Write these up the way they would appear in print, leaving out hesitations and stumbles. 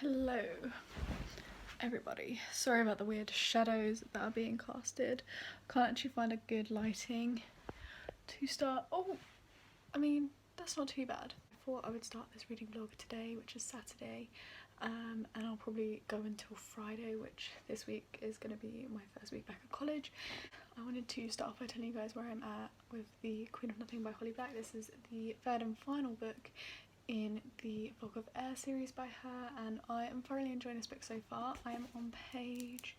Hello everybody, sorry about the weird shadows that are being casted. Can't actually find a good lighting to start. That's not too bad. I thought I would start this reading vlog today, which is Saturday, and I'll probably go until Friday, which this week is going to be my first week back at college. I wanted to start off by telling you guys where I'm at with The Queen of Nothing by Holly Black. This is the third and final book in the Fog of Air series by her, and I am thoroughly enjoying this book so far. I am on page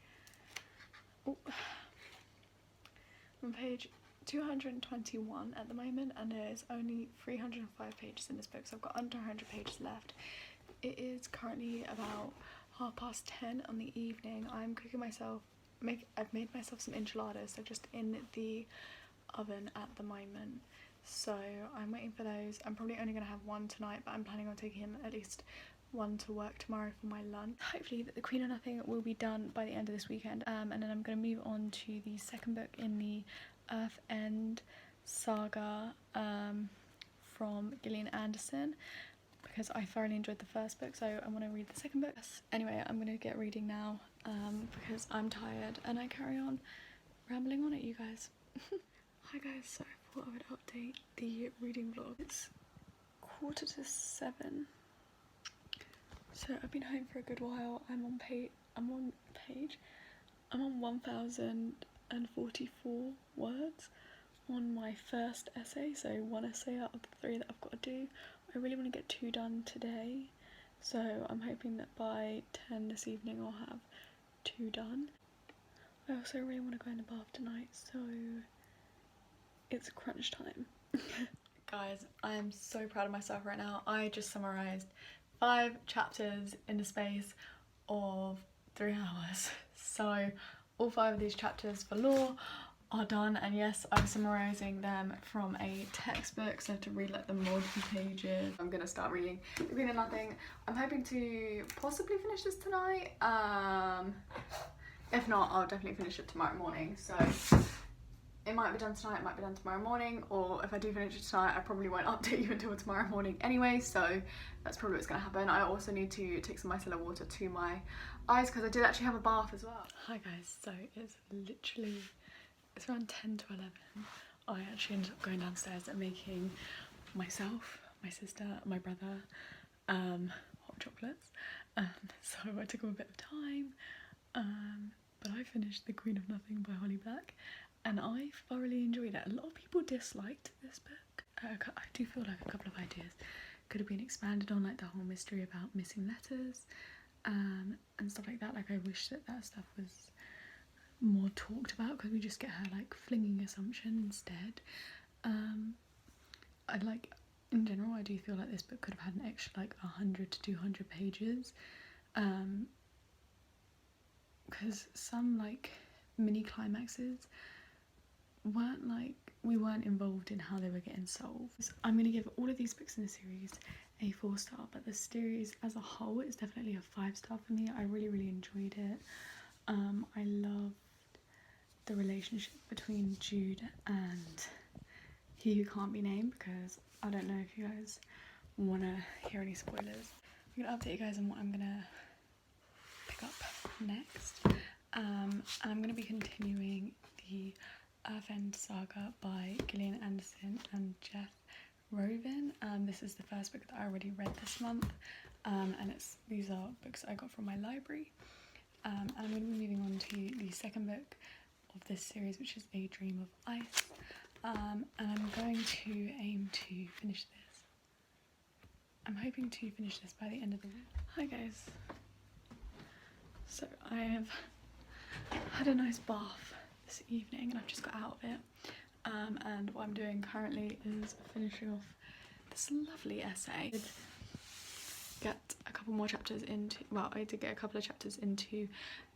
221 at the moment, and there's only 305 pages in this book, so I've got under 100 pages left. It is currently about 10:30 on the evening. I'm cooking myself, I've made myself some enchiladas, so just in the oven at the moment. So I'm waiting for those. I'm probably only going to have one tonight, but I'm planning on taking at least one to work tomorrow for my lunch. Hopefully The Queen of Nothing will be done by the end of this weekend, and then I'm going to move on to the second book in the Earth End saga from Gillian Anderson, because I thoroughly enjoyed the first book, so I want to read the second book. Anyway, I'm going to get reading now because I'm tired, and I carry on rambling on at you guys. Hi guys, so I thought I would update the reading vlog. It's 6:45. So I've been home for a good while. I'm on 1044 words on my first essay, so one essay out of the 3 that I've got to do. I really want to get 2 done today, so I'm hoping that by 10 this evening I'll have 2 done. I also really want to go in the bath tonight, so it's crunch time. Guys, I am so proud of myself right now. I just summarised 5 chapters in the space of 3 hours. So all 5 of these chapters for law are done, and yes, I'm summarising them from a textbook, so I have to read like the multiple pages. I'm gonna start reading The Queen of Nothing. I'm hoping to possibly finish this tonight. If not, I'll definitely finish it tomorrow morning. So it might be done tonight, it might be done tomorrow morning, or if I do finish it tonight, I probably won't update you until tomorrow morning anyway, so that's probably what's going to happen. I also need to take some micellar water to my eyes because I did actually have a bath as well. Hi guys, so it's around 10 to 11. I actually ended up going downstairs and making myself, my sister, my brother, hot chocolates, so it took a bit of time, but I finished The Queen of Nothing by Holly Black, and I thoroughly enjoyed it. A lot of people disliked this book. I do feel like a couple of ideas could have been expanded on, like the whole mystery about missing letters and stuff like that. Like I wish that stuff was more talked about, because we just get her like flinging assumption instead. In general, I do feel like this book could have had an extra like 100 to 200 pages, because some like mini climaxes we weren't involved in how they were getting solved. So I'm going to give all of these books in the series a 4-star, but the series as a whole is definitely a 5-star for me. I really enjoyed it. I loved the relationship between Jude and he who can't be named, because I don't know if you guys want to hear any spoilers. I'm going to update you guys on what I'm going to pick up next, and I'm going to be continuing the Earth End saga by Gillian Anderson and Jeff Rovin. This is the first book that I already read this month, and these are books I got from my library, and I'm going to be moving on to the second book of this series, which is A Dream of Ice, and I'm going to aim to finish this. I'm hoping to finish this by the end of the week. Hi guys, so I have had a nice bath this evening and I've just got out of it, and what I'm doing currently is finishing off this lovely essay. I did get a couple more chapters into, well, I did get a couple of chapters into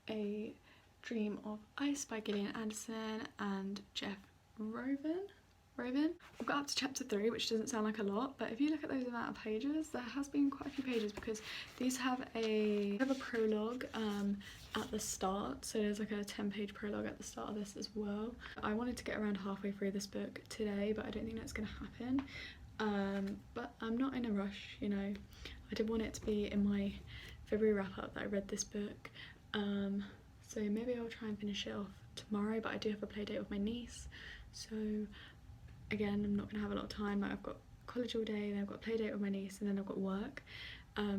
A Dream of Ice by Gillian Anderson and Jeff Rovin. I've got up to chapter 3, which doesn't sound like a lot, but if you look at those amount of pages, there has been quite a few pages, because these have a prologue at the start, so there's like a 10-page prologue at the start of this as well. I wanted to get around halfway through this book today, but I don't think that's going to happen, but I'm not in a rush, you know. I did want it to be in my February wrap up that I read this book. So maybe I'll try and finish it off tomorrow, but I do have a play date with my niece, so again I'm not gonna have a lot of time. Like, I've got college all day, then I've got a play date with my niece, and then I've got work.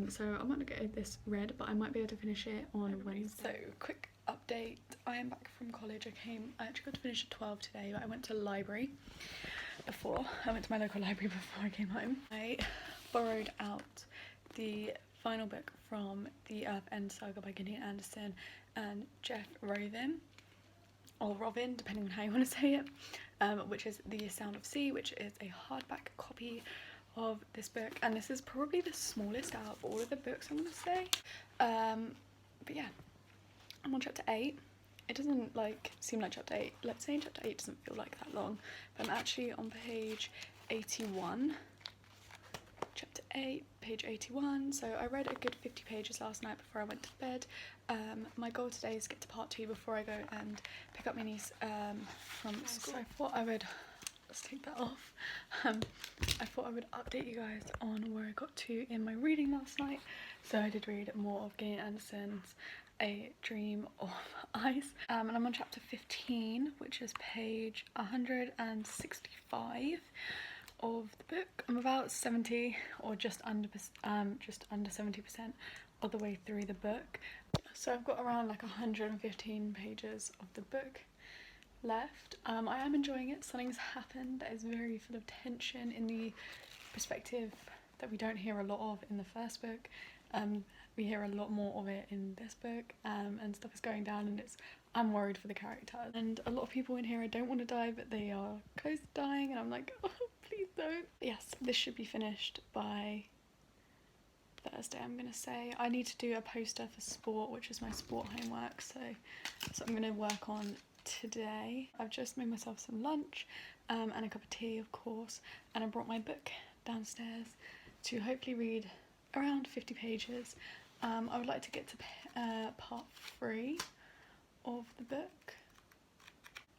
So I might not get this read, but I might be able to finish it on Wednesday. So quick update, I am back from college. I actually got to finish at 12 today, but I went to the library before. I went to my local library before I came home. I borrowed out the final book from the Earth End Saga by Gillian Anderson and Jeff Rovin, or Robin, depending on how you want to say it, which is The Sound of Sea, which is a hardback copy of this book, and this is probably the smallest out of all of the books, I'm gonna say. But yeah, I'm on chapter 8. It doesn't like seem like chapter 8. Let's say chapter 8 doesn't feel like that long, but I'm actually on page 81. Chapter 8, page 81. So I read a good 50 pages last night before I went to bed. My goal today is to get to part 2 before I go and pick up my niece from school. So I thought I would, let's take that off. I thought I would update you guys on where I got to in my reading last night. So I did read more of Gillian Anderson's A Dream of Ice, and I'm on chapter 15, which is page 165 of the book. I'm about 70 or just under 70% of the way through the book. So I've got around like 115 pages of the book left. I am enjoying it. Something's happened that is very full of tension in the perspective that we don't hear a lot of in the first book. We hear a lot more of it in this book, and stuff is going down, and I'm worried for the characters. And a lot of people in here I don't want to die, but they are close to dying, and I'm like, oh, please don't. But yes, this should be finished by Thursday, I'm gonna say. I need to do a poster for sport, which is my sport homework, so I'm gonna work on today. I've just made myself some lunch and a cup of tea, of course, and I brought my book downstairs to hopefully read around 50 pages. I would like to get to part 3 of the book.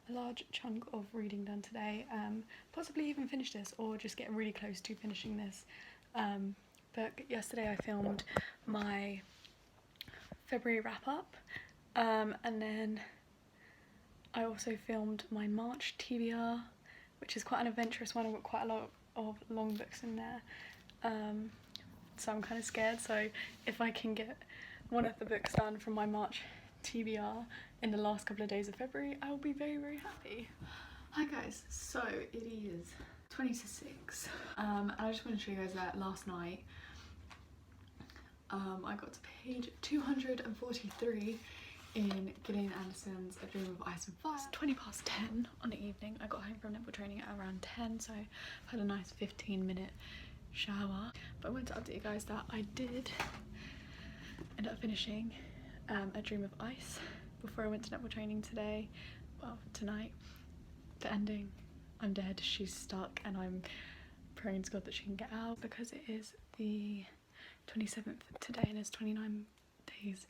A large chunk of reading done today. Possibly even finish this, or just get really close to finishing this book. Yesterday I filmed my February wrap up, and then I also filmed my March TBR, which is quite an adventurous one. I've got quite a lot of long books in there. So I'm kind of scared, so if I can get one of the books done from my March TBR in the last couple of days of February, I will be very, very happy. Hi guys, so it is 20 to 6, and I just want to show you guys that last night I got to page 243 in Gillian Anderson's A Dream of Ice and Fire. It's 20 past 10 on the evening. I got home from netball training at around 10, so I've had a nice 15-minute shower. But I wanted to update you guys that I did end up finishing A Dream of Ice before I went to netball training today. Well, tonight. The ending, I'm dead, she's stuck, and I'm praying to God that she can get out, because it is the 27th today and it's 29 days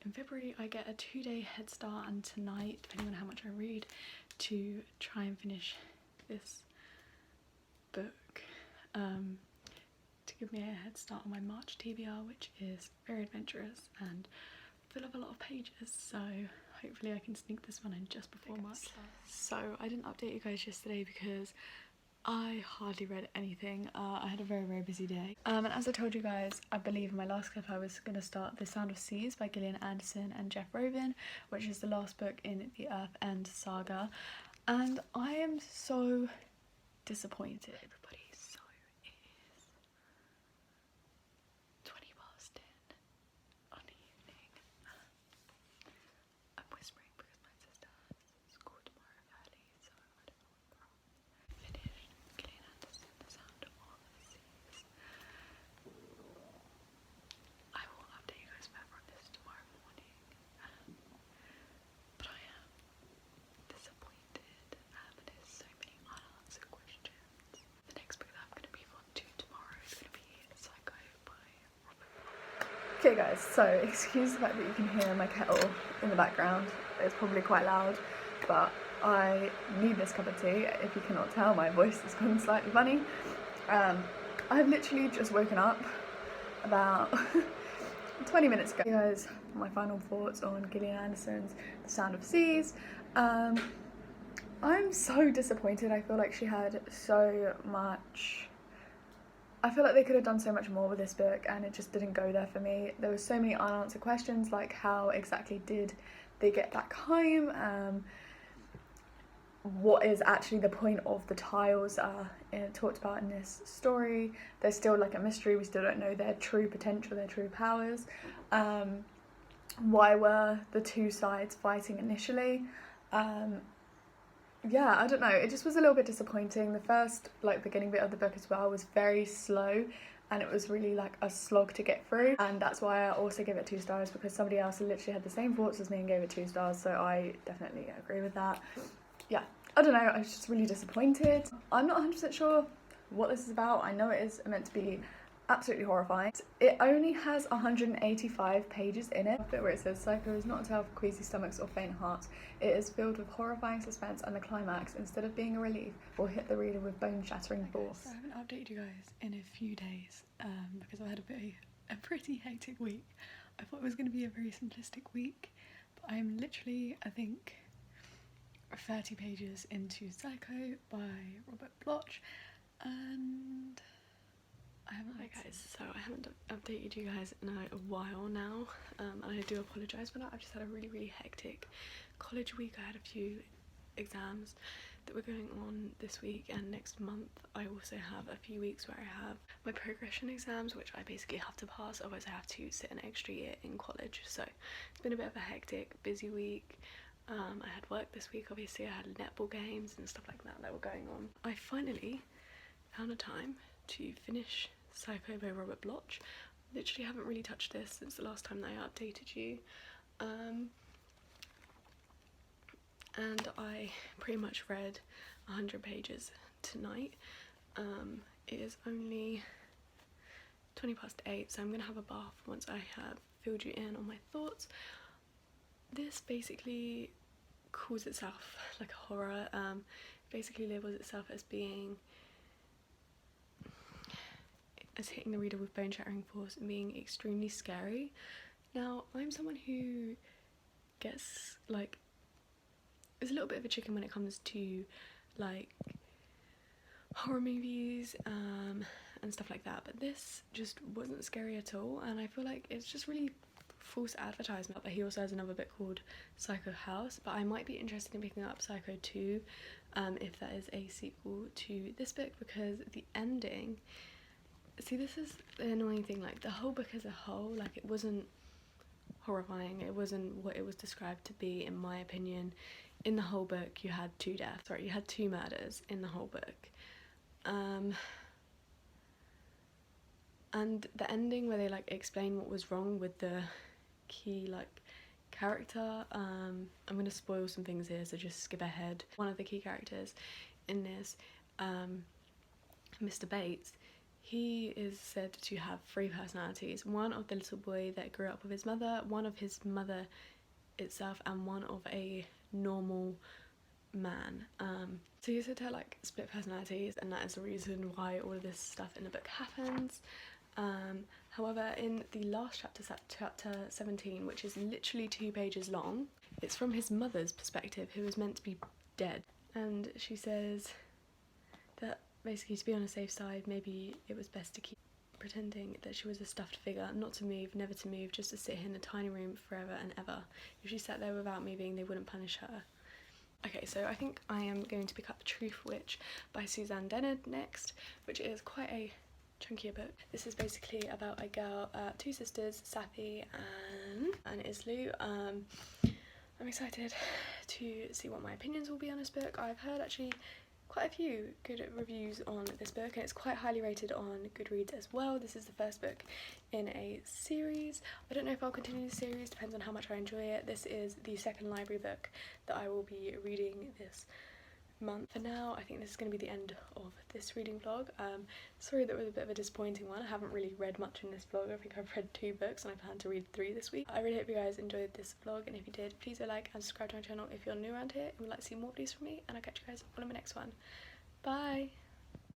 in February. I get a 2-day head start, and tonight, depending on how much I read, to try and finish this book, to give me a head start on my March TBR, which is very adventurous and full of a lot of pages, so hopefully I can sneak this one in just before March. So I didn't update you guys yesterday because I hardly read anything. I had a very, very busy day. And as I told you guys, I believe in my last clip, I was going to start The Sound of Seas by Gillian Anderson and Jeff Rovin, which is the last book in the Earth End saga. And I am so disappointed. Everybody, so it is 20 past 10 on the evening. I'm whispering because my sister has school tomorrow early, so I don't know what we're on. Finished Gillian Anderson, The Sound of Seas. I will update you guys further on this tomorrow morning. But I am disappointed. There's so many unanswered questions. The next book that I'm going to move on to tomorrow is going to be Psycho by Robert. Okay guys, so excuse the fact that you can hear my kettle in the background. It's probably quite loud, but I need this cup of tea. If you cannot tell, my voice has gone slightly funny. I've literally just woken up about 20 minutes ago. Hey guys, my final thoughts on Gillian Anderson's The Sound of Seas. I'm so disappointed. I feel like she had so much... I feel like they could have done so much more with this book and it just didn't go there for me. There were so many unanswered questions, like how exactly did they get back home? What is actually the point of the tiles talked about in this story? There's still like a mystery. We still don't know their true potential, their true powers. Why were the two sides fighting initially? Yeah, I don't know, it just was a little bit disappointing. The first like beginning bit of the book as well was very slow and it was really like a slog to get through, and that's why I also give it 2 stars, because somebody else literally had the same thoughts as me and gave it 2 stars, so I definitely agree with that. Yeah, I don't know, I was just really disappointed. I'm not 100% sure what this is about. I know it is meant to be absolutely horrifying. It only has 185 pages in it, where it says Psycho is not a tale for queasy stomachs or faint hearts. It is filled with horrifying suspense, and the climax, instead of being a relief, will hit the reader with bone-shattering force. So I haven't updated you guys in a few days because I had a pretty hectic week. I thought it was going to be a very simplistic week, but I'm literally, I think, 30 pages into Psycho by Robert Bloch, and Hi guys, so I haven't updated you guys in a while now, and I do apologise for that. I've just had a really hectic college week. I had a few exams that were going on this week, and next month I also have a few weeks where I have my progression exams, which I basically have to pass, otherwise I have to sit an extra year in college. So it's been a bit of a hectic, busy week. I had work this week, obviously. I had netball games and stuff like that were going on. I finally found a time to finish Psycho by Robert Bloch. Literally haven't really touched this since the last time that I updated you. And I pretty much read 100 pages tonight. It is only 8:20, so I'm gonna have a bath once I have filled you in on my thoughts. This basically calls itself like a horror, basically labels itself as hitting the reader with bone-shattering force and being extremely scary. Now, I'm someone who gets like, is a little bit of a chicken when it comes to like horror movies and stuff like that, but this just wasn't scary at all, and I feel like it's just really false advertisement. But he also has another book called Psycho House, but I might be interested in picking up Psycho 2 if that is a sequel to this book, because the ending, see, this is the annoying thing, like the whole book as a whole, like it wasn't horrifying, it wasn't what it was described to be, in my opinion. In the whole book you had 2 murders in the whole book, and the ending where they like explain what was wrong with the key like character, I'm gonna spoil some things here, so just skip ahead. One of the key characters in this, Mr. Bates, he is said to have 3 personalities. One of the little boy that grew up with his mother, one of his mother itself, and one of a normal man. So he's said to have like split personalities, and that is the reason why all of this stuff in the book happens. However, in the last chapter, chapter 17, which is literally 2 pages long, it's from his mother's perspective, who is meant to be dead, and she says that basically, to be on a safe side, maybe it was best to keep pretending that she was a stuffed figure, not to move, never to move, just to sit here in a tiny room forever and ever. If she sat there without moving, they wouldn't punish her. Okay, so I think I am going to pick up The Truth Witch by Suzanne Dennard next, which is quite a chunkier book. This is basically about a girl, 2 sisters, Safi and Islu. I'm excited to see what my opinions will be on this book. I've heard actually quite a few good reviews on this book, and it's quite highly rated on Goodreads as well. This is the first book in a series. I don't know if I'll continue the series, depends on how much I enjoy it. This is the 2nd library book that I will be reading this month. For now, I think this is going to be the end of this reading vlog. Sorry that was a bit of a disappointing one. I haven't really read much in this vlog. I think I've read 2 books and I plan to read 3 this week. I really hope you guys enjoyed this vlog, and if you did, please do like and subscribe to my channel if you're new around here and would like to see more videos from me, and I'll catch you guys all in my next one. Bye!